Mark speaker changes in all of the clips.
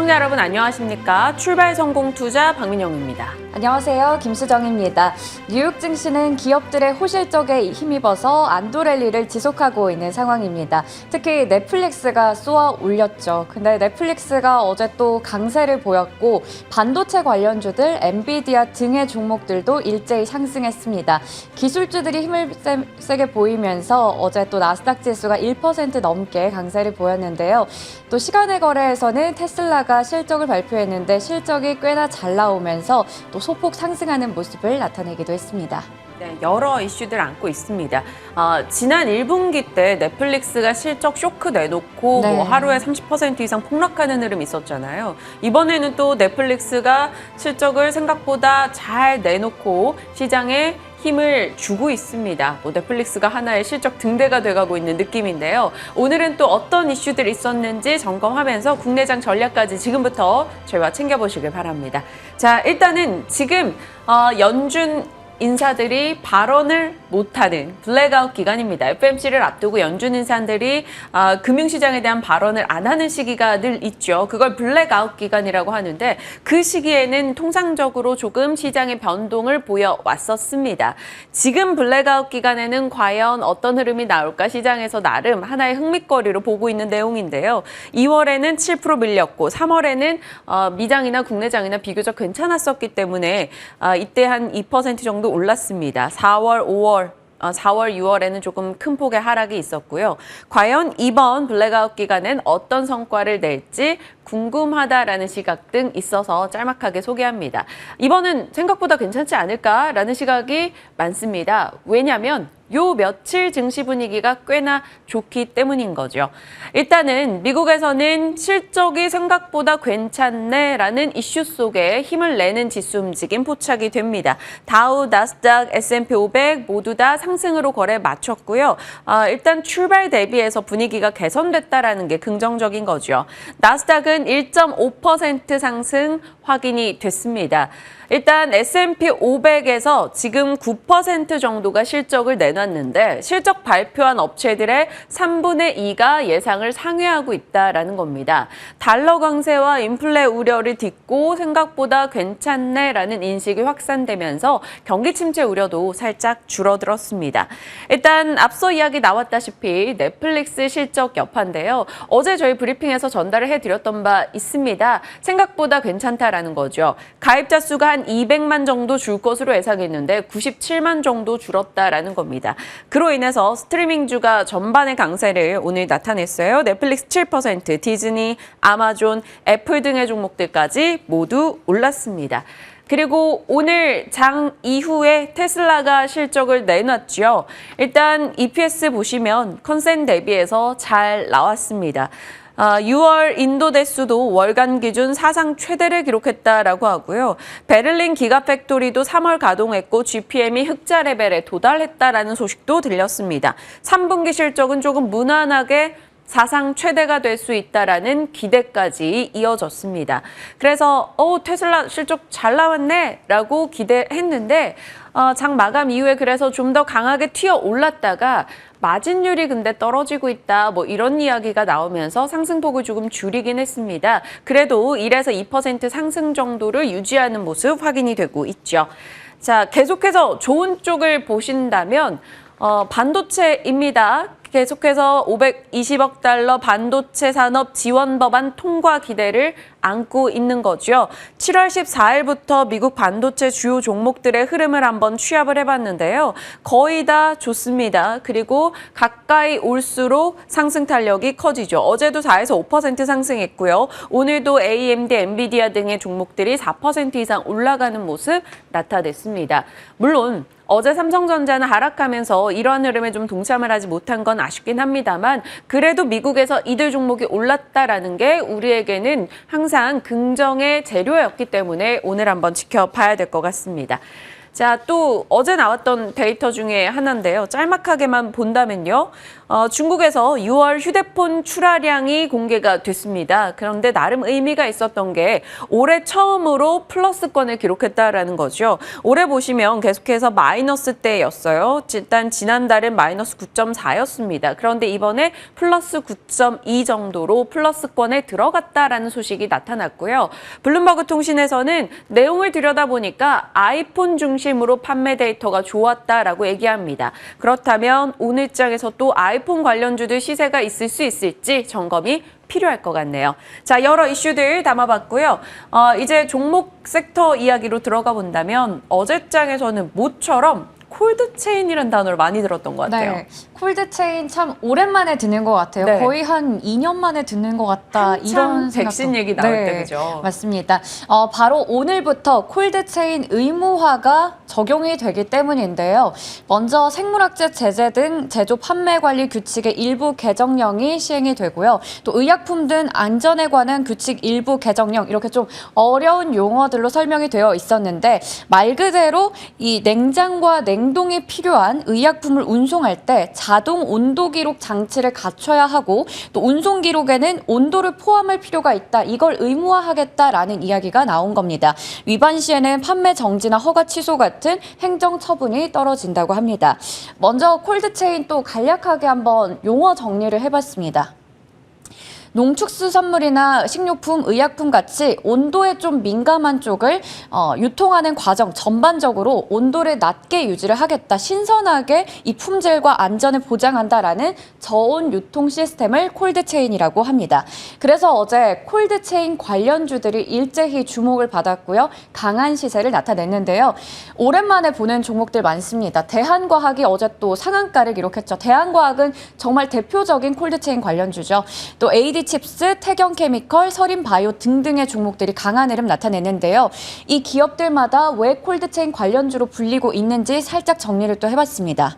Speaker 1: 시청자 여러분 안녕하십니까? 출발 성공 투자 박민영입니다.
Speaker 2: 안녕하세요. 김수정입니다. 뉴욕 증시는 기업들의 호실적에 힘입어서 안도랠리를 지속하고 있는 상황입니다. 특히 넷플릭스가 쏘아 올렸죠. 근데 넷플릭스가 어제 또 강세를 보였고 반도체 관련주들, 엔비디아 등의 종목들도 일제히 상승했습니다. 기술주들이 힘을 세게 보이면서 어제 또 나스닥 지수가 1% 넘게 강세를 보였는데요. 또 시간의 거래에서는 테슬라가 실적을 발표했는데 실적이 꽤나 잘 나오면서 또 소폭 상승하는 모습을 나타내기도 했습니다.
Speaker 1: 네, 여러 이슈들 안고 있습니다. 지난 1분기 때 넷플릭스가 실적 쇼크 내놓고
Speaker 2: 네.
Speaker 1: 하루에 30% 이상 폭락하는 흐름이 있었잖아요. 이번에는 또 넷플릭스가 실적을 생각보다 잘 내놓고 시장에 힘을 주고 있습니다. 넷플릭스가 하나의 실적 등대가 돼가고 있는 느낌인데요. 오늘은 또 어떤 이슈들이 있었는지 점검하면서 국내장 전략까지 지금부터 저희와 챙겨보시길 바랍니다. 자, 일단은 지금 연준 인사들이 발언을 못하는 블랙아웃 기간입니다. FOMC를 앞두고 연준 인사들이 금융시장에 대한 발언을 안 하는 시기가 늘 있죠. 그걸 블랙아웃 기간이라고 하는데 그 시기에는 통상적으로 조금 시장의 변동을 보여왔었습니다. 지금 블랙아웃 기간에는 과연 어떤 흐름이 나올까 시장에서 나름 하나의 흥미거리로 보고 있는 내용인데요. 2월에는 7% 밀렸고 3월에는 미장이나 국내장이나 비교적 괜찮았었기 때문에 이때 한 2% 정도 올랐습니다. 4월, 6월에는 조금 큰 폭의 하락이 있었고요. 과연 이번 블랙아웃 기간엔 어떤 성과를 낼지 궁금하다라는 시각 등 있어서 짤막하게 소개합니다. 이번은 생각보다 괜찮지 않을까라는 시각이 많습니다. 왜냐하면 요 며칠 증시 분위기가 꽤나 좋기 때문인 거죠. 일단은 미국에서는 실적이 생각보다 괜찮네라는 이슈 속에 힘을 내는 지수 움직임 포착이 됩니다. 다우, 나스닥, S&P 500 모두 다 상승으로 거래 마쳤고요. 일단 출발 대비해서 분위기가 개선됐다라는 게 긍정적인 거죠. 나스닥은 1.5% 상승 확인이 됐습니다. 일단 S&P 500에서 지금 9% 정도가 실적을 내놨는데 실적 발표한 업체들의 3분의 2가 예상을 상회하고 있다라는 겁니다. 달러 강세와 인플레 우려를 딛고 생각보다 괜찮네라는 인식이 확산되면서 경기 침체 우려도 살짝 줄어들었습니다. 일단 앞서 이야기 나왔다시피 넷플릭스 실적 여파인데요. 어제 저희 브리핑에서 전달을 해드렸던 바 있습니다. 생각보다 괜찮다라는 거죠. 가입자 수가 한 200만 정도 줄 것으로 예상했는데 97만 정도 줄었다라는 겁니다. 그로 인해서 스트리밍주가 전반의 강세를 오늘 나타냈어요. 넷플릭스 7%, 디즈니, 아마존, 애플 등의 종목들까지 모두 올랐습니다. 그리고 오늘 장 이후에 테슬라가 실적을 내놨죠. 일단 EPS 보시면 컨센 대비해서 잘 나왔습니다. 6월 인도 대수도 월간 기준 사상 최대를 기록했다라고 하고요. 베를린 기가팩토리도 3월 가동했고 GPM이 흑자 레벨에 도달했다라는 소식도 들렸습니다. 3분기 실적은 조금 무난하게 사상 최대가 될 수 있다라는 기대까지 이어졌습니다. 그래서 테슬라 실적 잘 나왔네 라고 기대했는데 장 마감 이후에 그래서 좀 더 강하게 튀어 올랐다가 마진율이 근데 떨어지고 있다 이런 이야기가 나오면서 상승폭을 조금 줄이긴 했습니다. 그래도 1에서 2% 상승 정도를 유지하는 모습 확인이 되고 있죠. 자, 계속해서 좋은 쪽을 보신다면 반도체입니다. 계속해서 520억 달러 반도체 산업 지원 법안 통과 기대를 안고 있는 거죠. 7월 14일부터 미국 반도체 주요 종목들의 흐름을 한번 취합을 해봤는데요. 거의 다 좋습니다. 그리고 가까이 올수록 상승 탄력이 커지죠. 어제도 4에서 5% 상승했고요. 오늘도 AMD, 엔비디아 등의 종목들이 4% 이상 올라가는 모습 나타냈습니다. 물론 어제 삼성전자는 하락하면서 이러한 흐름에 좀 동참을 하지 못한 건 아쉽긴 합니다만 그래도 미국에서 이들 종목이 올랐다라는 게 우리에게는 항상 긍정의 재료였기 때문에 오늘 한번 지켜봐야 될 것 같습니다. 자, 또 어제 나왔던 데이터 중에 하나인데요. 짤막하게만 본다면요. 중국에서 6월 휴대폰 출하량이 공개가 됐습니다. 그런데 나름 의미가 있었던 게 올해 처음으로 플러스권을 기록했다라는 거죠. 올해 보시면 계속해서 마이너스대였어요. 일단 지난달은 마이너스 9.4였습니다. 그런데 이번에 플러스 9.2 정도로 플러스권에 들어갔다라는 소식이 나타났고요. 블룸버그 통신에서는 내용을 들여다보니까 아이폰 중심으로 판매 데이터가 좋았다라고 얘기합니다. 그렇다면 오늘장에서 또 아이폰 관련주들 시세가 있을 수 있을지 점검이 필요할 것 같네요. 자, 여러 이슈들 담아봤고요. 이제 종목 섹터 이야기로 들어가 본다면 어제장에서는 모처럼 콜드체인이라는 단어를 많이 들었던 것 같아요.
Speaker 2: 네, 콜드체인 참 오랜만에 듣는 것 같아요.
Speaker 1: 네.
Speaker 2: 거의 한 2년 만에 듣는 것 같다. 이런 생각도.
Speaker 1: 백신 얘기 나올 때 그죠?
Speaker 2: 맞습니다. 바로 오늘부터 콜드체인 의무화가 적용이 되기 때문인데요. 먼저 생물학제 제재 등 제조 판매 관리 규칙의 일부 개정령이 시행이 되고요. 또 의약품 등 안전에 관한 규칙 일부 개정령, 이렇게 좀 어려운 용어들로 설명이 되어 있었는데 말 그대로 이 냉장과 냉동이 필요한 의약품을 운송할 때 자동 온도 기록 장치를 갖춰야 하고 또 운송 기록에는 온도를 포함할 필요가 있다. 이걸 의무화하겠다라는 이야기가 나온 겁니다. 위반 시에는 판매 정지나 허가 취소 같은 행정 처분이 떨어진다고 합니다. 먼저 콜드체인 또 간략하게 한번 용어 정리를 해봤습니다. 농축수산물이나 식료품, 의약품 같이 온도에 좀 민감한 쪽을 유통하는 과정 전반적으로 온도를 낮게 유지를 하겠다. 신선하게 이 품질과 안전을 보장한다라는 저온 유통 시스템을 콜드체인이라고 합니다. 그래서 어제 콜드체인 관련주들이 일제히 주목을 받았고요. 강한 시세를 나타냈는데요. 오랜만에 보는 종목들 많습니다. 대한과학이 어제 또 상한가를 기록했죠. 대한과학은 정말 대표적인 콜드체인 관련주죠. 또 AD칩스, 태경케미컬, 서린바이오 등등의 종목들이 강한 흐름 나타내는데요. 이 기업들마다 왜 콜드체인 관련주로 불리고 있는지 살짝 정리를 또 해봤습니다.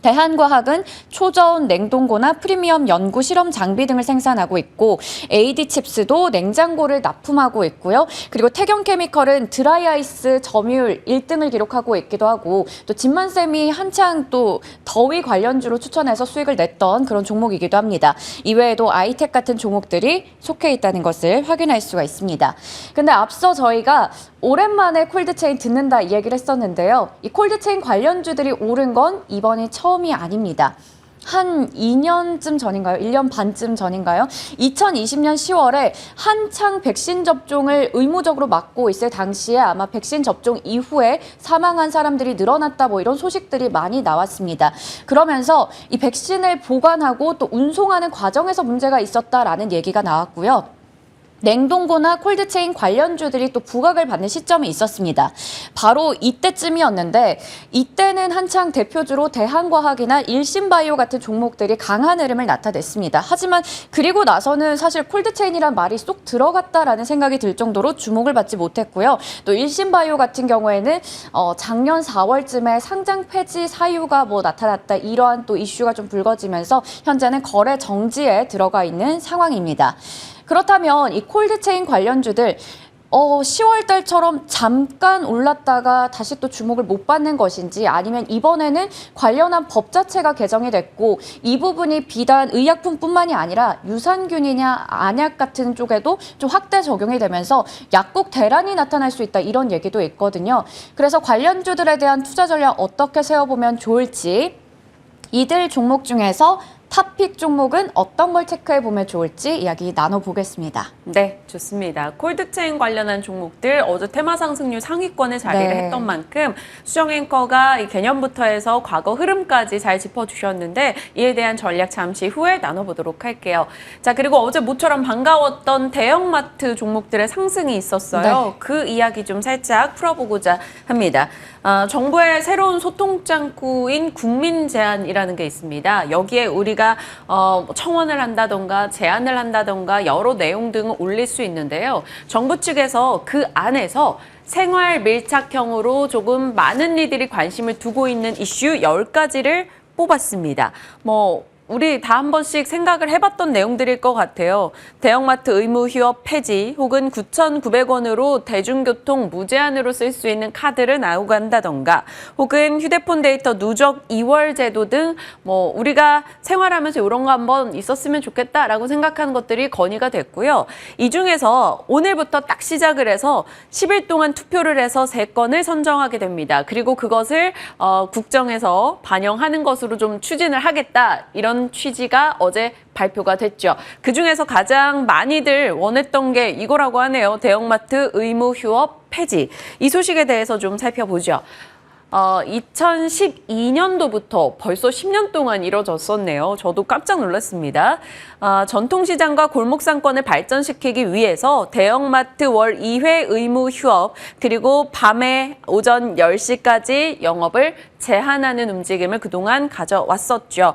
Speaker 2: 대한과학은 초저온 냉동고나 프리미엄 연구 실험 장비 등을 생산하고 있고 AD칩스도 냉장고를 납품하고 있고요. 그리고 태경케미컬은 드라이아이스 점유율 1등을 기록하고 있기도 하고 또 진만쌤이 한창 또 더위 관련주로 추천해서 수익을 냈던 그런 종목이기도 합니다. 이외에도 아이텍 같은 종목들이 속해 있다는 것을 확인할 수가 있습니다. 근데 앞서 저희가 오랜만에 콜드체인 듣는다 이 얘기를 했었는데요. 이 콜드체인 관련주들이 오른 건 이번이 처음이 아닙니다. 한 2년쯤 전인가요? 1년 반쯤 전인가요? 2020년 10월에 한창 백신 접종을 의무적으로 막고 있을 당시에 아마 백신 접종 이후에 사망한 사람들이 늘어났다 뭐 이런 소식들이 많이 나왔습니다. 그러면서 이 백신을 보관하고 또 운송하는 과정에서 문제가 있었다라는 얘기가 나왔고요. 냉동고나 콜드체인 관련주들이 또 부각을 받는 시점이 있었습니다. 바로 이때쯤이었는데 이때는 한창 대표주로 대한과학이나 일신바이오 같은 종목들이 강한 흐름을 나타냈습니다. 하지만 그리고 나서는 사실 콜드체인이란 말이 쏙 들어갔다라는 생각이 들 정도로 주목을 받지 못했고요. 또 일신바이오 같은 경우에는 작년 4월쯤에 상장 폐지 사유가 뭐 나타났다 이러한 또 이슈가 좀 불거지면서 현재는 거래 정지에 들어가 있는 상황입니다. 그렇다면 이 콜드체인 관련주들 10월 달처럼 잠깐 올랐다가 다시 또 주목을 못 받는 것인지 아니면 이번에는 관련한 법 자체가 개정이 됐고 이 부분이 비단 의약품뿐만이 아니라 유산균이냐 안약 같은 쪽에도 좀 확대 적용이 되면서 약국 대란이 나타날 수 있다 이런 얘기도 있거든요. 그래서 관련주들에 대한 투자 전략 어떻게 세워보면 좋을지 이들 종목 중에서 탑픽 종목은 어떤 걸 체크해보면 좋을지 이야기 나눠보겠습니다.
Speaker 1: 네, 좋습니다. 콜드체인 관련한 종목들 어제 테마 상승률 상위권에 자리를 했던 만큼 수정 앵커가 이 개념부터 해서 과거 흐름까지 잘 짚어주셨는데 이에 대한 전략 잠시 후에 나눠보도록 할게요. 자, 그리고 어제 모처럼 반가웠던 대형마트 종목들의 상승이 있었어요.
Speaker 2: 네.
Speaker 1: 그 이야기 좀 살짝 풀어보고자 합니다. 정부의 새로운 소통 창구인 국민제안이라는 게 있습니다. 여기에 우리가 청원을 한다던가 제안을 한다던가 여러 내용 등을 올릴 수 있는데요. 정부 측에서 그 안에서 생활 밀착형으로 조금 많은 이들이 관심을 두고 있는 이슈 10가지를 뽑았습니다. 우리 다 한 번씩 생각을 해봤던 내용들일 것 같아요. 대형마트 의무 휴업 폐지 혹은 9,900원으로 대중교통 무제한으로 쓸 수 있는 카드를 나오고 한다던가 혹은 휴대폰 데이터 누적 2월 제도 등 뭐 우리가 생활하면서 이런 거 한번 있었으면 좋겠다라고 생각하는 것들이 건의가 됐고요. 이 중에서 오늘부터 딱 시작을 해서 10일 동안 투표를 해서 3건을 선정하게 됩니다. 그리고 그것을 국정에서 반영하는 것으로 좀 추진을 하겠다. 이런 취지가 어제 발표가 됐죠. 그중에서 가장 많이들 원했던 게 이거라고 하네요. 대형마트 의무 휴업 폐지. 이 소식에 대해서 좀 살펴보죠. 2012년도부터 벌써 10년 동안 이뤄졌었네요. 저도 깜짝 놀랐습니다. 전통시장과 골목상권을 발전시키기 위해서 대형마트 월 2회 의무 휴업 그리고 밤에 오전 10시까지 영업을 제한하는 움직임을 그동안 가져왔었죠.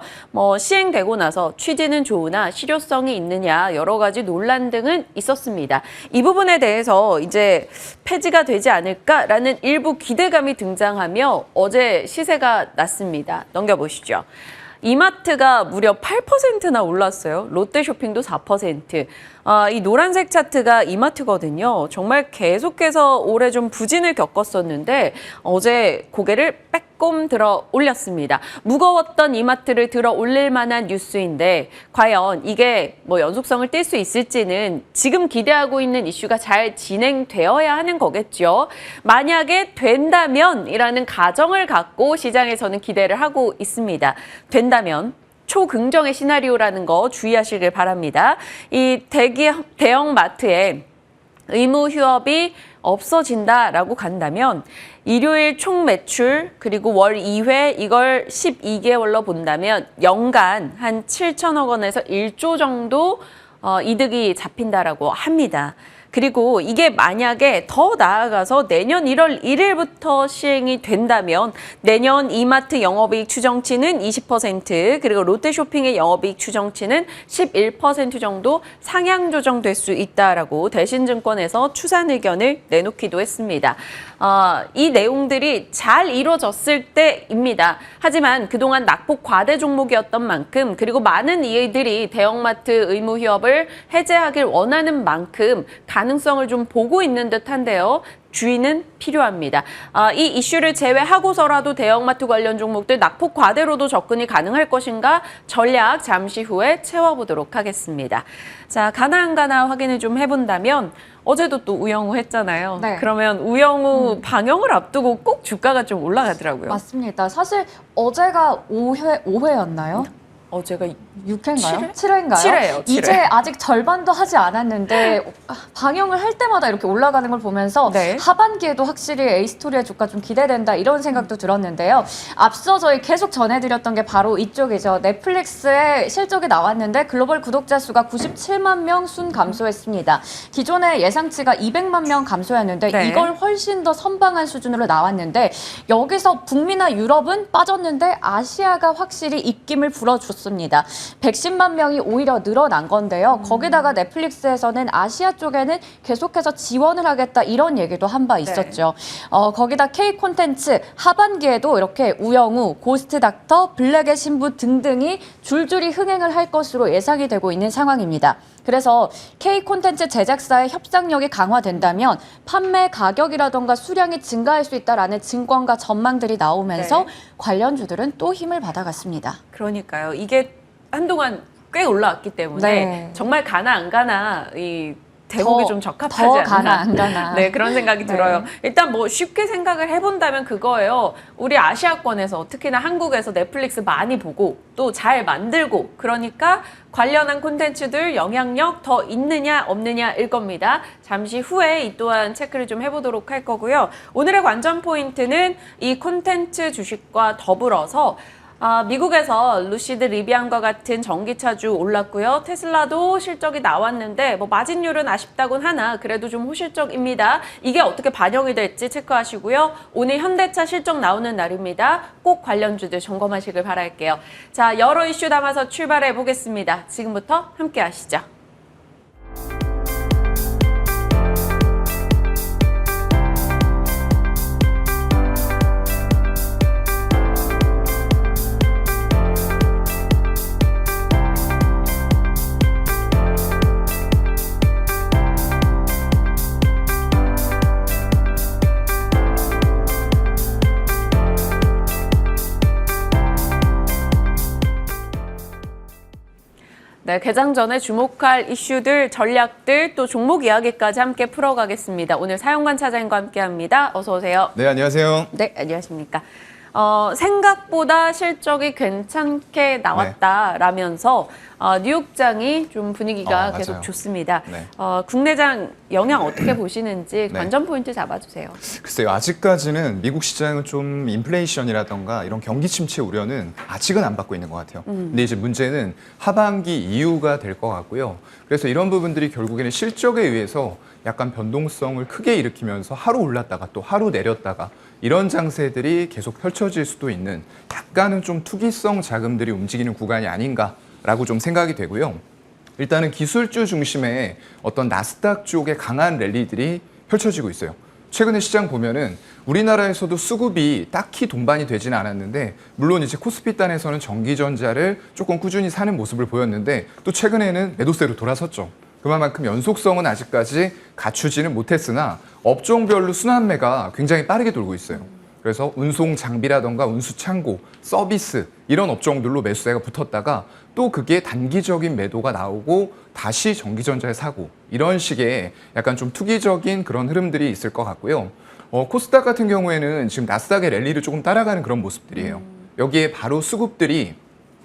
Speaker 1: 시행되고 나서 취지는 좋으나 실효성이 있느냐 여러 가지 논란 등은 있었습니다. 이 부분에 대해서 이제 폐지가 되지 않을까라는 일부 기대감이 등장하며 어제 시세가 났습니다. 넘겨보시죠. 이마트가 무려 8%나 올랐어요. 롯데쇼핑도 4%. 이 노란색 차트가 이마트거든요. 정말 계속해서 올해 좀 부진을 겪었었는데 어제 고개를 빼꼼 들어 올렸습니다. 무거웠던 이마트를 들어 올릴 만한 뉴스인데 과연 이게 연속성을 띌 수 있을지는 지금 기대하고 있는 이슈가 잘 진행되어야 하는 거겠죠. 만약에 된다면이라는 가정을 갖고 시장에서는 기대를 하고 있습니다. 된다면 초긍정의 시나리오라는 거 주의하시길 바랍니다. 이 대형 마트에 의무 휴업이 없어진다라고 간다면 일요일 총 매출 그리고 월 2회 이걸 12개월로 본다면 연간 한 7천억 원에서 1조 정도 이득이 잡힌다라고 합니다. 그리고 이게 만약에 더 나아가서 내년 1월 1일부터 시행이 된다면 내년 이마트 영업이익 추정치는 20% 그리고 롯데쇼핑의 영업이익 추정치는 11% 정도 상향 조정될 수 있다라고 대신증권에서 추산 의견을 내놓기도 했습니다. 이 내용들이 잘 이루어졌을 때입니다. 하지만 그동안 낙폭 과대 종목이었던 만큼 그리고 많은 이들이 대형마트 의무 휴업을 해제하길 원하는 만큼 가능성을 좀 보고 있는 듯한데요. 주의는 필요합니다. 이 이슈를 제외하고서라도 대형마트 관련 종목들 낙폭 과대로도 접근이 가능할 것인가 전략 잠시 후에 채워보도록 하겠습니다. 자, 가나 확인을 좀 해본다면 어제도 또 우영우 했잖아요.
Speaker 2: 네.
Speaker 1: 그러면 우영우 방영을 앞두고 꼭 주가가 좀 올라가더라고요.
Speaker 2: 맞습니다. 사실 어제가 5회였나요?
Speaker 1: 어제가
Speaker 2: 6회인가요? 7회인가요?
Speaker 1: 7회예요.
Speaker 2: 이제 아직 절반도 하지 않았는데 방영을 할 때마다 이렇게 올라가는 걸 보면서
Speaker 1: 네.
Speaker 2: 하반기에도 확실히 에이스토리의 주가 좀 기대된다 이런 생각도 들었는데요. 앞서 저희 계속 전해드렸던 게 바로 이쪽이죠. 넷플릭스의 실적이 나왔는데 글로벌 구독자 수가 97만 명 순 감소했습니다. 기존의 예상치가 200만 명 감소였는데
Speaker 1: 네.
Speaker 2: 이걸 훨씬 더 선방한 수준으로 나왔는데 여기서 북미나 유럽은 빠졌는데 아시아가 확실히 입김을 불어줬습니다. 110만 명이 오히려 늘어난 건데요. 거기다가 넷플릭스에서는 아시아 쪽에는 계속해서 지원을 하겠다 이런 얘기도 한 바 있었죠. 거기다 K 콘텐츠 하반기에도 이렇게 우영우, 고스트 닥터, 블랙의 신부 등등이 줄줄이 흥행을 할 것으로 예상이 되고 있는 상황입니다. 그래서 K 콘텐츠 제작사의 협상력이 강화된다면 판매 가격이라던가 수량이 증가할 수 있다라는 증권가 전망들이 나오면서
Speaker 1: 네.
Speaker 2: 관련주들은 또 힘을 받아갔습니다.
Speaker 1: 그러니까요. 이게 한동안 꽤 올라왔기 때문에
Speaker 2: 네.
Speaker 1: 정말 가나 안 가나 이 대목이 좀 적합하지
Speaker 2: 더
Speaker 1: 않나.
Speaker 2: 가나 안 가나.
Speaker 1: 네, 그런 생각이
Speaker 2: 네.
Speaker 1: 들어요. 일단 쉽게 생각을 해본다면 그거예요. 우리 아시아권에서 특히나 한국에서 넷플릭스 많이 보고 또 잘 만들고 그러니까 관련한 콘텐츠들 영향력 더 있느냐 없느냐일 겁니다. 잠시 후에 이 또한 체크를 좀 해보도록 할 거고요. 오늘의 관전 포인트는 이 콘텐츠 주식과 더불어서 미국에서 루시드 리비안과 같은 전기차주 올랐고요. 테슬라도 실적이 나왔는데 마진율은 아쉽다곤 하나 그래도 좀 호실적입니다. 이게 어떻게 반영이 될지 체크하시고요. 오늘 현대차 실적 나오는 날입니다. 꼭 관련주들 점검하시길 바랄게요. 자, 여러 이슈 담아서 출발해 보겠습니다. 지금부터 함께 하시죠. 네, 개장 전에 주목할 이슈들, 전략들, 또 종목 이야기까지 함께 풀어가겠습니다. 오늘 사용관 차장님과 함께합니다. 어서 오세요.
Speaker 3: 네, 안녕하세요.
Speaker 1: 네, 안녕하십니까. 생각보다 실적이 괜찮게 나왔다라면서 뉴욕장이 좀 분위기가 계속
Speaker 3: 맞아요.
Speaker 1: 좋습니다.
Speaker 3: 네.
Speaker 1: 국내장 영향 어떻게 보시는지
Speaker 3: 네.
Speaker 1: 관전 포인트 잡아주세요.
Speaker 3: 글쎄요, 아직까지는 미국 시장은 좀 인플레이션이라던가 이런 경기 침체 우려는 아직은 안 받고 있는 것 같아요. 근데 이제 문제는 하반기 이후가 될 것 같고요. 그래서 이런 부분들이 결국에는 실적에 의해서 약간 변동성을 크게 일으키면서 하루 올랐다가 또 하루 내렸다가 이런 장세들이 계속 펼쳐질 수도 있는 약간은 좀 투기성 자금들이 움직이는 구간이 아닌가라고 좀 생각이 되고요. 일단은 기술주 중심의 어떤 나스닥 쪽의 강한 랠리들이 펼쳐지고 있어요. 최근에 시장 보면은 우리나라에서도 수급이 딱히 동반이 되지는 않았는데 물론 이제 코스피 단에서는 전기전자를 조금 꾸준히 사는 모습을 보였는데 또 최근에는 매도세로 돌아섰죠. 그만큼 연속성은 아직까지 갖추지는 못했으나 업종별로 순환매가 굉장히 빠르게 돌고 있어요. 그래서 운송 장비라던가 운수 창고, 서비스 이런 업종들로 매수세가 붙었다가 또 그게 단기적인 매도가 나오고 다시 전기전자에 사고 이런 식의 약간 좀 투기적인 그런 흐름들이 있을 것 같고요. 코스닥 같은 경우에는 지금 나스닥의 랠리를 조금 따라가는 그런 모습들이에요. 여기에 바로 수급들이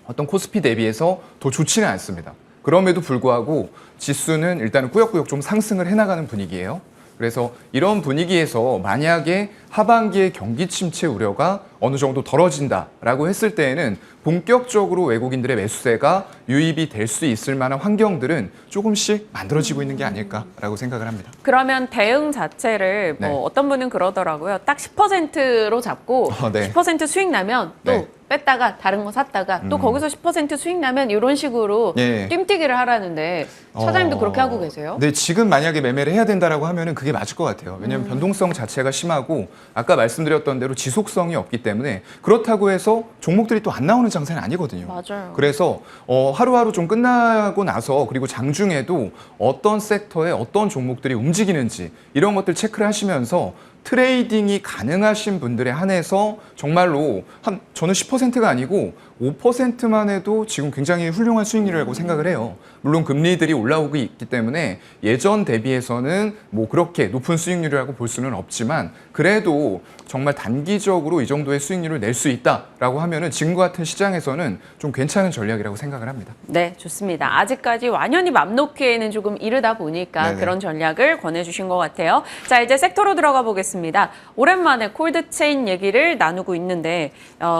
Speaker 3: 어떤 코스피 대비해서 더 좋지는 않습니다. 그럼에도 불구하고 지수는 일단은 꾸역꾸역 좀 상승을 해나가는 분위기예요. 그래서 이런 분위기에서 만약에 하반기에 경기 침체 우려가 어느 정도 덜어진다라고 했을 때에는 본격적으로 외국인들의 매수세가 유입이 될 수 있을 만한 환경들은 조금씩 만들어지고 있는 게 아닐까라고 생각을 합니다.
Speaker 1: 그러면 대응 자체를
Speaker 3: 네.
Speaker 1: 어떤 분은 그러더라고요. 딱 10%로 잡고
Speaker 3: 네.
Speaker 1: 10% 수익 나면 또
Speaker 3: 네.
Speaker 1: 뺐다가 다른 거 샀다가 또 거기서 10% 수익 나면 이런 식으로
Speaker 3: 예.
Speaker 1: 뜀뛰기를 하라는데 차장님도 그렇게 하고 계세요?
Speaker 3: 네, 지금 만약에 매매를 해야 된다라고 하면은 그게 맞을 것 같아요. 왜냐하면 변동성 자체가 심하고 아까 말씀드렸던 대로 지속성이 없기 때문에 그렇다고 해서 종목들이 또 안 나오는 장세는 아니거든요.
Speaker 1: 맞아요.
Speaker 3: 그래서 하루하루 좀 끝나고 나서 그리고 장중에도 어떤 섹터에 어떤 종목들이 움직이는지 이런 것들 체크를 하시면서 트레이딩이 가능하신 분들에 한해서 정말로 저는 10%가 아니고 5%만 해도 지금 굉장히 훌륭한 수익률이라고 생각을 해요. 물론 금리들이 올라오고 있기 때문에 예전 대비해서는 뭐 그렇게 높은 수익률이라고 볼 수는 없지만 그래도 정말 단기적으로 이 정도의 수익률을 낼 수 있다라고 하면은 지금과 같은 시장에서는 좀 괜찮은 전략이라고 생각을 합니다.
Speaker 1: 네, 좋습니다. 아직까지 완연히 맘 놓기에는 조금 이르다 보니까
Speaker 3: 네네.
Speaker 1: 그런 전략을 권해주신 것 같아요. 자, 이제 섹터로 들어가 보겠습니다. 오랜만에 콜드체인 얘기를 나누고 있는데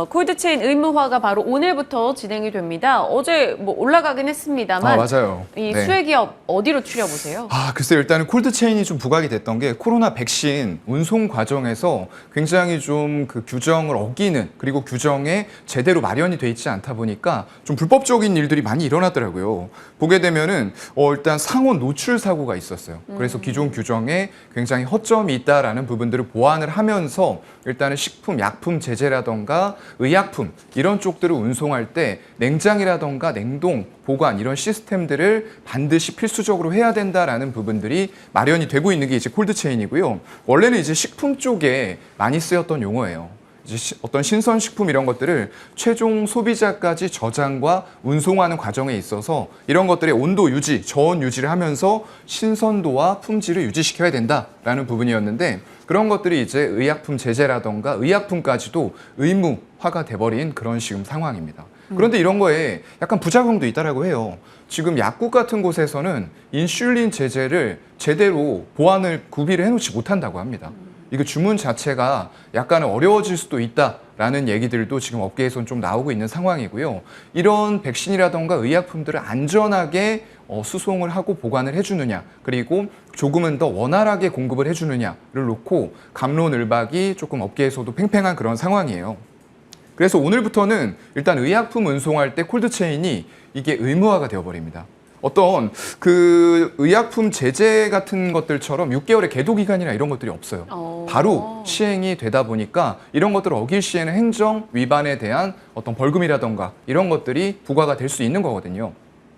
Speaker 1: 콜드체인 의무화가 바로 오늘부터 진행이 됩니다. 어제 뭐 올라가긴 했습니다만
Speaker 3: 맞아요.
Speaker 1: 이
Speaker 3: 네.
Speaker 1: 수혜기업 어디로 추려보세요?
Speaker 3: 글쎄요. 일단은 콜드체인이 좀 부각이 됐던 게 코로나 백신 운송 과정에서 굉장히 좀 그 규정을 어기는 그리고 규정에 제대로 마련이 돼 있지 않다 보니까 좀 불법적인 일들이 많이 일어났더라고요. 보게 되면은 일단 상온 노출 사고가 있었어요. 그래서 기존 규정에 굉장히 허점이 있다라는 부분들을 보완을 하면서 일단은 식품, 약품 제재라던가 의약품 이런 쪽들을 운송할 때 냉장이라던가 냉동, 보관 이런 시스템들을 반드시 필수적으로 해야 된다라는 부분들이 마련이 되고 있는 게 이제 콜드체인이고요. 원래는 이제 식품 쪽에 많이 쓰였던 용어예요. 이제 어떤 신선식품 이런 것들을 최종 소비자까지 저장과 운송하는 과정에 있어서 이런 것들의 온도 유지, 저온 유지를 하면서 신선도와 품질을 유지시켜야 된다라는 부분이었는데 그런 것들이 이제 의약품 제재라던가 의약품까지도 의무화가 돼버린 그런 지금 상황입니다. 그런데 이런 거에 약간 부작용도 있다라고 해요. 지금 약국 같은 곳에서는 인슐린 제재를 제대로 보완을 구비를 해놓지 못한다고 합니다. 이거 주문 자체가 약간 어려워질 수도 있다라는 얘기들도 지금 업계에서는 좀 나오고 있는 상황이고요. 이런 백신이라던가 의약품들을 안전하게 수송을 하고 보관을 해주느냐 그리고 조금은 더 원활하게 공급을 해주느냐를 놓고 갑론을박이 조금 업계에서도 팽팽한 그런 상황이에요. 그래서 오늘부터는 일단 의약품 운송할 때 콜드체인이 이게 의무화가 되어버립니다. 어떤 그 의약품 제재 같은 것들처럼 6개월의 계도 기간이나 이런 것들이 없어요. 바로 시행이 되다 보니까 이런 것들을 어길 시에는 행정 위반에 대한 어떤 벌금이라던가 이런 것들이 부과가 될 수 있는 거거든요.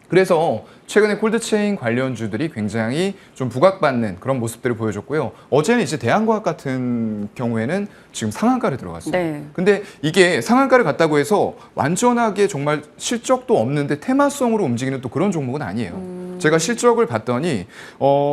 Speaker 3: 그래서 최근에 콜드체인 관련주들이 굉장히 좀 부각받는 그런 모습들을 보여줬고요. 어제는 이제 대한과학 같은 경우에는 지금 상한가를 들어갔어요.
Speaker 1: 네.
Speaker 3: 근데 이게 상한가를 갔다고 해서 완전하게 정말 실적도 없는데 테마성으로 움직이는 또 그런 종목은 아니에요. 제가 실적을 봤더니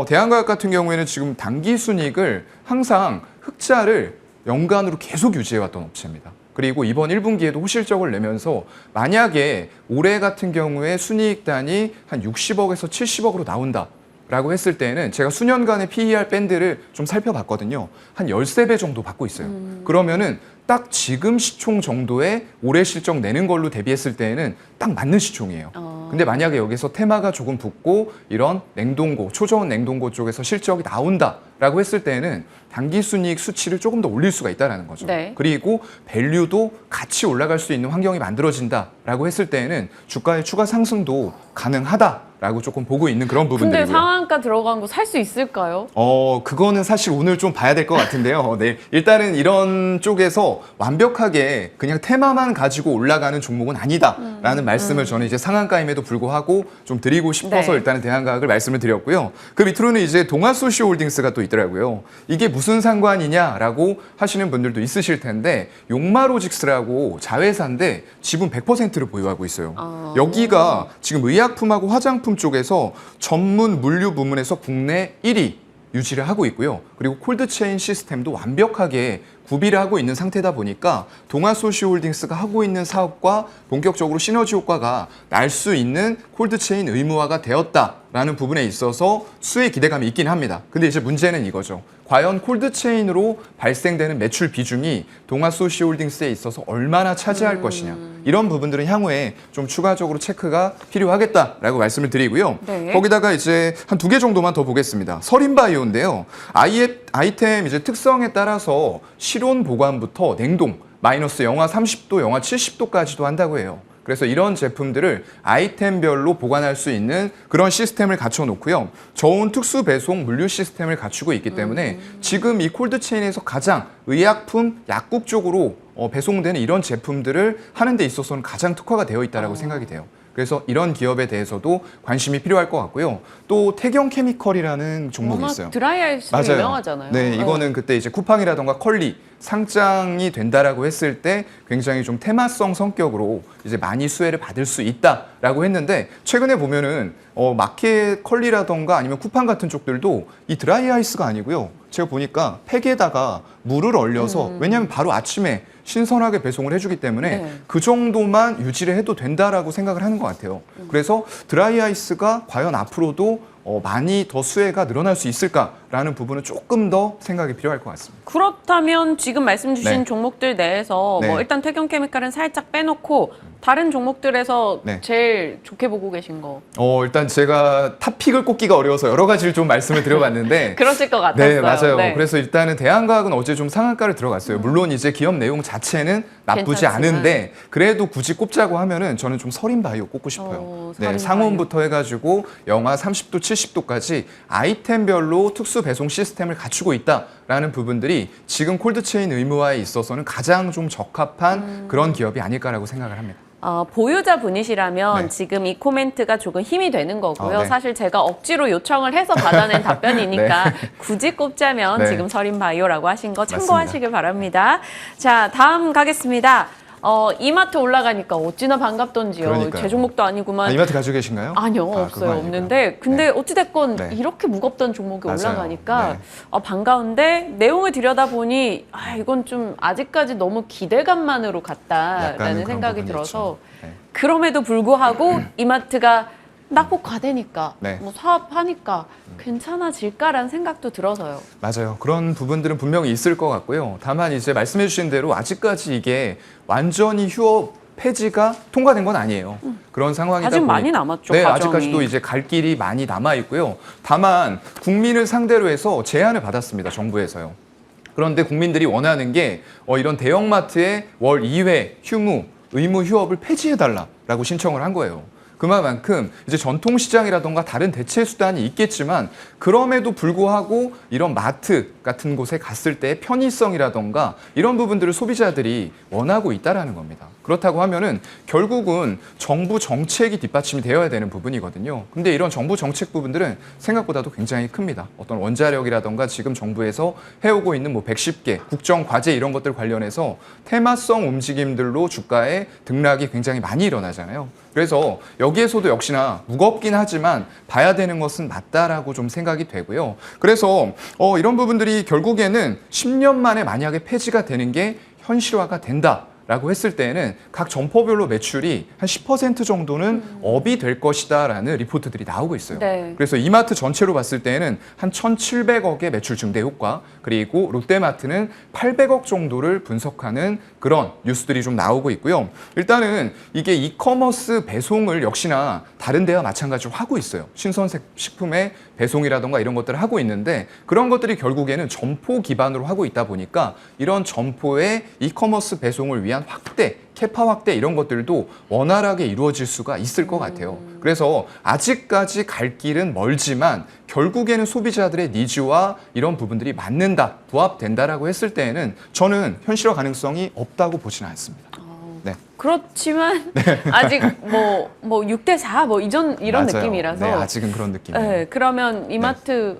Speaker 3: 대한과학 같은 경우에는 지금 당기 순이익을 항상 흑자를 연간으로 계속 유지해왔던 업체입니다. 그리고 이번 1분기에도 호실적을 내면서 만약에 올해 같은 경우에 순이익단이 한 60억에서 70억으로 나온다라고 했을 때는 제가 수년간의 PER 밴드를 좀 살펴봤거든요. 한 13배 정도 받고 있어요. 그러면은 딱 지금 시총 정도의 올해 실적 내는 걸로 대비했을 때에는 딱 맞는 시총이에요. 근데 만약에 여기서 테마가 조금 붙고 이런 냉동고, 초저온 냉동고 쪽에서 실적이 나온다라고 했을 때는 당기순이익 수치를 조금 더 올릴 수가 있다는 거죠.
Speaker 1: 네.
Speaker 3: 그리고 밸류도 같이 올라갈 수 있는 환경이 만들어진다라고 했을 때는 주가의 추가 상승도 가능하다라고 조금 보고 있는 그런 부분들이고요.
Speaker 1: 근데 상한가 들어간 거 살 수 있을까요?
Speaker 3: 그거는 사실 오늘 좀 봐야 될 것 같은데요. 네. 일단은 이런 쪽에서 완벽하게 그냥 테마만 가지고 올라가는 종목은 아니다라는 말씀을 저는 이제 상한가임에도 불구하고 좀 드리고 싶어서
Speaker 1: 네.
Speaker 3: 일단은 대한과학을 말씀을 드렸고요. 그 밑으로는 이제 동아소시홀딩스가 또 있더라고요. 이게 무슨 상관이냐라고 하시는 분들도 있으실 텐데 용마로직스라고 자회사인데 지분 100%를 보유하고 있어요. 여기가 지금 의약품하고 화장품 쪽에서 전문 물류 부문에서 국내 1위 유지를 하고 있고요. 그리고 콜드체인 시스템도 완벽하게 구비를 하고 있는 상태다 보니까 동아소시홀딩스가 하고 있는 사업과 본격적으로 시너지 효과가 날 수 있는 콜드체인 의무화가 되었다라는 부분에 있어서 수혜 기대감이 있긴 합니다. 근데 이제 문제는 이거죠. 과연 콜드체인으로 발생되는 매출 비중이 동아소시홀딩스에 있어서 얼마나 차지할 것이냐. 이런 부분들은 향후에 좀 추가적으로 체크가 필요하겠다라고 말씀을 드리고요.
Speaker 1: 네.
Speaker 3: 거기다가 이제 한 2개 정도만 더 보겠습니다. 서린바이오인데요. 아이템 이제 특성에 따라서 실온 보관부터 냉동, 마이너스 영하 30도, 영하 70도까지도 한다고 해요. 그래서 이런 제품들을 아이템별로 보관할 수 있는 그런 시스템을 갖춰 놓고요. 저온 특수 배송 물류 시스템을 갖추고 있기 때문에 지금 이 콜드체인에서 가장 의약품, 약국 쪽으로 배송되는 이런 제품들을 하는 데 있어서는 가장 특화가 되어 있다고 생각이 돼요. 그래서 이런 기업에 대해서도 관심이 필요할 것 같고요. 또 태경케미컬이라는 종목이
Speaker 1: 워낙
Speaker 3: 있어요.
Speaker 1: 드라이아이스로
Speaker 3: 맞아요.
Speaker 1: 유명하잖아요.
Speaker 3: 네, 이거는 그때 이제 쿠팡이라던가 컬리 상장이 된다라고 했을 때 굉장히 좀 테마성 성격으로 이제 많이 수혜를 받을 수 있다라고 했는데 최근에 보면은 마켓 컬리라던가 아니면 쿠팡 같은 쪽들도 이 드라이 아이스가 아니고요. 제가 보니까 팩에다가 물을 얼려서 왜냐하면 바로 아침에 신선하게 배송을 해주기 때문에
Speaker 1: 네.
Speaker 3: 그 정도만 유지를 해도 된다라고 생각을 하는 것 같아요. 그래서 드라이 아이스가 과연 앞으로도 많이 더 수혜가 늘어날 수 있을까라는 부분은 조금 더 생각이 필요할 것 같습니다.
Speaker 1: 그렇다면 지금 말씀 주신
Speaker 3: 네.
Speaker 1: 종목들 내에서
Speaker 3: 네.
Speaker 1: 뭐 일단 태경케미칼은 살짝 빼놓고 다른 종목들에서
Speaker 3: 네.
Speaker 1: 제일 좋게 보고 계신 거.
Speaker 3: 일단 제가 탑픽을 꼽기가 어려워서 여러 가지를 좀 말씀을 드려봤는데
Speaker 1: 그러실 것 같았어요.
Speaker 3: 네, 맞아요.
Speaker 1: 네.
Speaker 3: 그래서 일단은 대한과학은 어제 좀 상한가를 들어갔어요. 물론 이제 기업 내용 자체는 나쁘지
Speaker 1: 괜찮지만.
Speaker 3: 않은데 그래도 굳이 꼽자고 하면은 저는 좀 서린바이오 꼽고 싶어요. 네,
Speaker 1: 서린바이오.
Speaker 3: 상온부터 해가지고 영하 30도, 70도까지 아이템별로 특수 배송 시스템을 갖추고 있다라는 부분들이 지금 콜드체인 의무화에 있어서는 가장 좀 적합한 그런 기업이 아닐까라고 생각을 합니다.
Speaker 1: 보유자 분이시라면
Speaker 3: 네.
Speaker 1: 지금 이 코멘트가 조금 힘이 되는 거고요.
Speaker 3: 네.
Speaker 1: 사실 제가 억지로 요청을 해서 받아낸 답변이니까
Speaker 3: 네.
Speaker 1: 굳이 꼽자면
Speaker 3: 네.
Speaker 1: 지금 서린바이오라고 하신 거
Speaker 3: 맞습니다.
Speaker 1: 참고하시길 바랍니다. 자, 다음 가겠습니다. 이마트 올라가니까 어찌나 반갑던지요.
Speaker 3: 그러니까요.
Speaker 1: 제 종목도 아니구만.
Speaker 3: 이마트 가지고 계신가요?
Speaker 1: 아니요,
Speaker 3: 그건
Speaker 1: 없어요.
Speaker 3: 아니고요.
Speaker 1: 없는데 근데
Speaker 3: 네.
Speaker 1: 어찌됐건
Speaker 3: 네.
Speaker 1: 이렇게 무겁던 종목이
Speaker 3: 맞아요.
Speaker 1: 올라가니까
Speaker 3: 네.
Speaker 1: 반가운데 내용을 들여다보니 이건 좀 아직까지 너무 기대감만으로 갔다라는
Speaker 3: 약간은 그런
Speaker 1: 생각이
Speaker 3: 부분이
Speaker 1: 들어서
Speaker 3: 있죠. 네.
Speaker 1: 그럼에도 불구하고 이마트가 낙폭과대니까
Speaker 3: 네.
Speaker 1: 뭐 사업하니까 괜찮아질까라는 생각도 들어서요.
Speaker 3: 맞아요. 그런 부분들은 분명히 있을 것 같고요. 다만 이제 말씀해 주신 대로 아직까지 이게 완전히 휴업 폐지가 통과된 건 아니에요. 그런 상황이다
Speaker 1: 아직
Speaker 3: 보니
Speaker 1: 많이 남았죠,
Speaker 3: 네,
Speaker 1: 과정이.
Speaker 3: 아직까지도 이제 갈 길이 많이 남아 있고요. 다만 국민을 상대로 해서 제안을 받았습니다. 정부에서요. 그런데 국민들이 원하는 게 이런 대형마트의 월 2회 의무 휴업을 폐지해달라라고 신청을 한 거예요. 그만큼 이제 전통시장이라던가 다른 대체 수단이 있겠지만 그럼에도 불구하고 이런 마트 같은 곳에 갔을 때 편의성이라던가 이런 부분들을 소비자들이 원하고 있다라는 겁니다. 그렇다고 하면은 결국은 정부 정책이 뒷받침이 되어야 되는 부분이거든요. 근데 이런 정부 정책 부분들은 생각보다도 굉장히 큽니다. 어떤 원자력이라던가 지금 정부에서 해오고 있는 뭐 110개 국정 과제 이런 것들 관련해서 테마성 움직임들로 주가의 등락이 굉장히 많이 일어나잖아요. 그래서 여기에서도 역시나 무겁긴 하지만 봐야 되는 것은 맞다라고 좀 생각이 되고요. 그래서 이런 부분들이 결국에는 10년 만에 만약에 폐지가 되는 게 현실화가 된다. 라고 했을 때에는 각 점포별로 매출이 한 10% 정도는 업이 될 것이다라는 리포트들이 나오고 있어요.
Speaker 2: 네.
Speaker 3: 그래서 이마트 전체로 봤을 때에는 한 1,700억의 매출 증대 효과, 그리고 롯데마트는 800억 정도를 분석하는 그런 뉴스들이 좀 나오고 있고요. 일단은 이게 이커머스 배송을 역시나 다른 데와 마찬가지로 하고 있어요. 신선식품의 배송이라던가 이런 것들을 하고 있는데 그런 것들이 결국에는 점포 기반으로 하고 있다 보니까 이런 점포의 이커머스 배송을 위한 확대, 캐파 확대 이런 것들도 원활하게 이루어질 수가 있을 것 같아요. 그래서 아직까지 갈 길은 멀지만 결국에는 소비자들의 니즈와 이런 부분들이 맞는다, 부합된다라고 했을 때에는 저는 현실화 가능성이 없다고 보지는 않습니다. 네.
Speaker 1: 그렇지만 아직 뭐 6대4 뭐 이런
Speaker 3: 맞아요.
Speaker 1: 느낌이라서
Speaker 3: 네, 아직은 그런 느낌이에요.
Speaker 1: 네, 그러면 이마트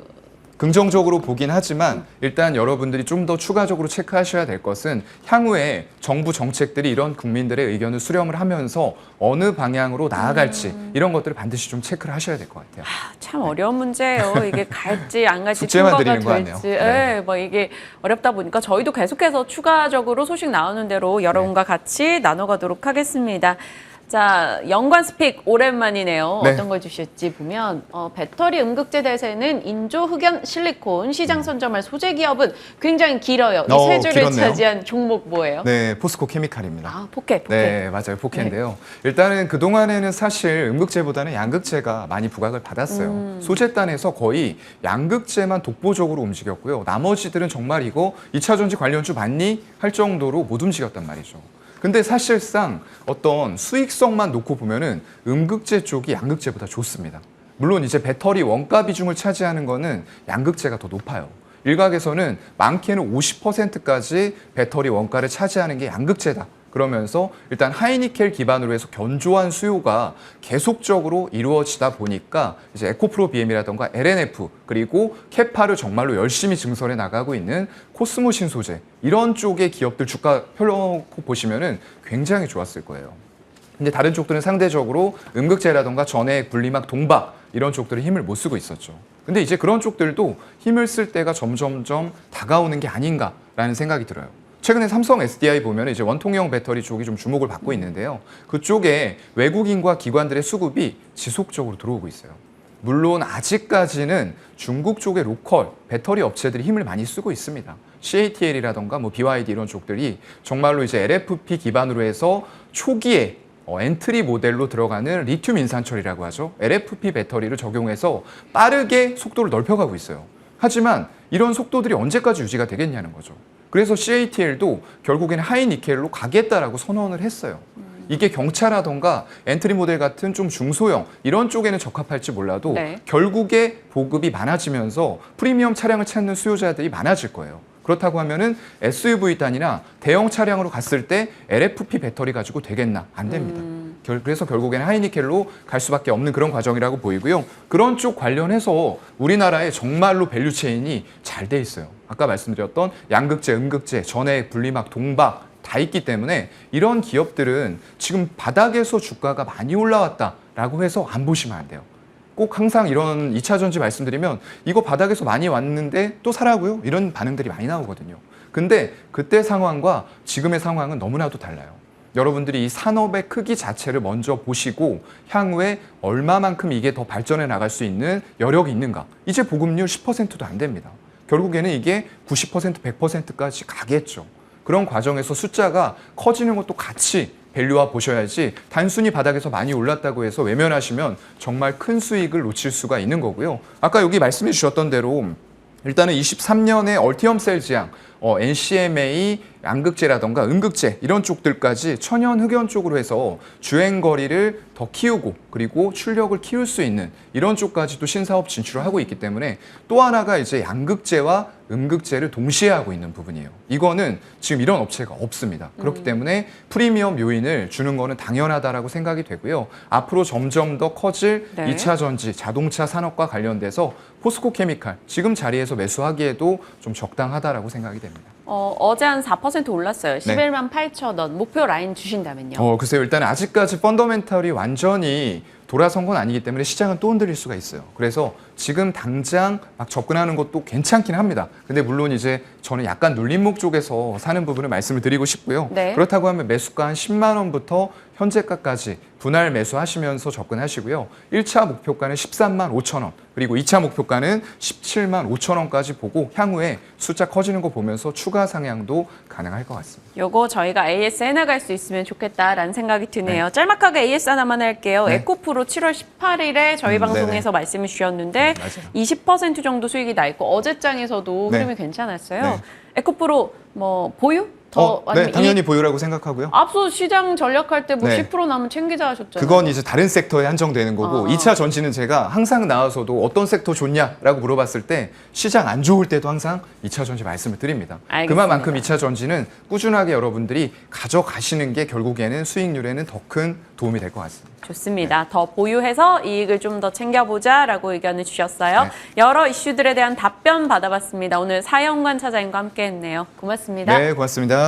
Speaker 3: 긍정적으로 보긴 하지만 일단 여러분들이 좀 더 추가적으로 체크하셔야 될 것은 향후에 정부 정책들이 이런 국민들의 의견을 수렴을 하면서 어느 방향으로 나아갈지 이런 것들을 반드시 좀 체크를 하셔야 될 것 같아요.
Speaker 1: 참 어려운 문제예요. 이게 갈지 안 갈지
Speaker 3: 숙제만
Speaker 1: 통과가
Speaker 3: 드리는 거 같네요.
Speaker 1: 될지,
Speaker 3: 네.
Speaker 1: 뭐 이게 어렵다 보니까 저희도 계속해서 추가적으로 소식 나오는 대로 여러분과 같이 나눠가도록 하겠습니다. 자, 연관 스픽 오랜만이네요.
Speaker 3: 네.
Speaker 1: 어떤 걸 주실지 보면 배터리 음극재 대세는 인조 흑연 실리콘 시장 선점할 소재 기업은 굉장히 길어요. 이 세 줄을
Speaker 3: 길었네요.
Speaker 1: 차지한 종목 뭐예요?
Speaker 3: 네, 포스코 케미칼입니다.
Speaker 1: 아, 포켓.
Speaker 3: 네, 맞아요. 포켓인데요. 일단은 그동안에는 사실 음극재보다는 양극재가 많이 부각을 받았어요. 소재단에서 거의 양극재만 독보적으로 움직였고요. 나머지들은 정말 이거 2차 전지 관련주 맞니? 할 정도로 못 움직였단 말이죠. 근데 사실상 어떤 수익성만 놓고 보면은 음극재 쪽이 양극재보다 좋습니다. 물론 이제 배터리 원가 비중을 차지하는 거는 양극재가 더 높아요. 일각에서는 많게는 50%까지 배터리 원가를 차지하는 게 양극재다. 그러면서 일단 하이니켈 기반으로 해서 견조한 수요가 계속적으로 이루어지다 보니까 이제 에코프로 BM이라던가 LNF 그리고 캐파를 정말로 열심히 증설해 나가고 있는 코스모 신소재 이런 쪽의 기업들 주가 펴놓고 보시면은 굉장히 좋았을 거예요. 근데 다른 쪽들은 상대적으로 음극재라던가 전해액, 분리막, 동박 이런 쪽들은 힘을 못 쓰고 있었죠. 근데 이제 그런 쪽들도 힘을 쓸 때가 점점점 다가오는 게 아닌가라는 생각이 들어요. 최근에 삼성 SDI 보면 이제 원통형 배터리 쪽이 좀 주목을 받고 있는데요. 그쪽에 외국인과 기관들의 수급이 지속적으로 들어오고 있어요. 물론 아직까지는 중국 쪽의 로컬 배터리 업체들이 힘을 많이 쓰고 있습니다. CATL이라던가 뭐 BYD 이런 쪽들이 정말로 이제 LFP 기반으로 해서 초기에 엔트리 모델로 들어가는 리튬 인산철이라고 하죠. LFP 배터리를 적용해서 빠르게 속도를 넓혀가고 있어요. 하지만 이런 속도들이 언제까지 유지가 되겠냐는 거죠. 그래서 CATL도 결국에는 하이니켈로 가겠다라고 선언을 했어요. 이게 경차라던가 엔트리 모델 같은 좀 중소형 이런 쪽에는 적합할지 몰라도
Speaker 1: 네.
Speaker 3: 결국에 보급이 많아지면서 프리미엄 차량을 찾는 수요자들이 많아질 거예요. 그렇다고 하면은 SUV 단이나 대형 차량으로 갔을 때 LFP 배터리 가지고 되겠나? 안 됩니다. 그래서 결국에는 하이니켈로 갈 수밖에 없는 그런 과정이라고 보이고요. 그런 쪽 관련해서 우리나라에 정말로 밸류체인이 잘 돼 있어요. 아까 말씀드렸던 양극재, 음극재, 전해액, 분리막, 동박 다 있기 때문에 이런 기업들은 지금 바닥에서 주가가 많이 올라왔다라고 해서 안 보시면 안 돼요. 꼭 항상 이런 2차 전지 말씀드리면 이거 바닥에서 많이 왔는데 또 사라고요? 이런 반응들이 많이 나오거든요. 근데 그때 상황과 지금의 상황은 너무나도 달라요. 여러분들이 이 산업의 크기 자체를 먼저 보시고 향후에 얼마만큼 이게 더 발전해 나갈 수 있는 여력이 있는가. 이제 보급률 10%도 안 됩니다. 결국에는 이게 90%, 100%까지 가겠죠. 그런 과정에서 숫자가 커지는 것도 같이 밸류화 보셔야지 단순히 바닥에서 많이 올랐다고 해서 외면하시면 정말 큰 수익을 놓칠 수가 있는 거고요. 아까 여기 말씀해 주셨던 대로 일단은 23년에 얼티엄 셀 지향 NCMA 양극재라던가 음극재 이런 쪽들까지 천연 흑연 쪽으로 해서 주행 거리를 더 키우고 그리고 출력을 키울 수 있는 이런 쪽까지도 신사업 진출을 하고 있기 때문에 또 하나가 이제 양극재와 음극재를 동시에 하고 있는 부분이에요. 이거는 지금 이런 업체가 없습니다. 그렇기 때문에 프리미엄 요인을 주는 거는 당연하다라고 생각이 되고요. 앞으로 점점 더 커질
Speaker 1: 네.
Speaker 3: 2차 전지, 자동차 산업과 관련돼서 포스코 케미칼 지금 자리에서 매수하기에도 좀 적당하다라고 생각이 됩니다.
Speaker 1: 어제 한 4% 올랐어요. 11만 8천 원. 목표 라인 주신다면요?
Speaker 3: 글쎄요. 일단 아직까지 펀더멘탈이 완전히 돌아선 건 아니기 때문에 시장은 또 흔들릴 수가 있어요. 그래서 지금 당장 막 접근하는 것도 괜찮긴 합니다. 근데 물론 이제 저는 약간 눌림목 쪽에서 사는 부분을 말씀을 드리고 싶고요.
Speaker 1: 네.
Speaker 3: 그렇다고 하면 매수가 한 10만 원부터 현재가까지 분할 매수하시면서 접근하시고요. 1차 목표가는 13만 5천 원, 그리고 2차 목표가는 17만 5천 원까지 보고 향후에 숫자 커지는 거 보면서 추가 상향도 가능할 것 같습니다.
Speaker 1: 요거 저희가 AS 해나갈 수 있으면 좋겠다라는 생각이 드네요. 짤막하게 AS 하나만 할게요.
Speaker 3: 네.
Speaker 1: 에코프로 7월 18일에 저희 방송에서 말씀을 주셨는데
Speaker 3: 맞아요.
Speaker 1: 20% 정도 수익이 나 있고 어제장에서도
Speaker 3: 네.
Speaker 1: 흐름이 괜찮았어요.
Speaker 3: 네.
Speaker 1: 에코프로 뭐 보유? 더
Speaker 3: 네,
Speaker 1: 아니면
Speaker 3: 당연히 보유라고 생각하고요.
Speaker 1: 앞서 시장 전략할 때 뭐
Speaker 3: 네.
Speaker 1: 10% 남은 챙기자 하셨잖아요.
Speaker 3: 그건 이제 다른 sek터에 한정되는 거고 2차 전지는 제가 항상 나와서도 어떤 섹터 좋냐라고 물어봤을 때 시장 안 좋을 때도 항상 2차 전지 말씀을 드립니다.
Speaker 1: 알겠습니다.
Speaker 3: 그만큼 2차 전지는 꾸준하게 여러분들이 가져가시는 게 결국에는 수익률에는 더 큰 도움이 될 것 같습니다.
Speaker 1: 좋습니다. 더 보유해서 이익을 좀 더 챙겨보자라고 의견을 주셨어요.
Speaker 3: 네.
Speaker 1: 여러 이슈들에 대한 답변 받아봤습니다. 오늘 사영관 차장님과 함께했네요. 고맙습니다.
Speaker 3: 네, 고맙습니다.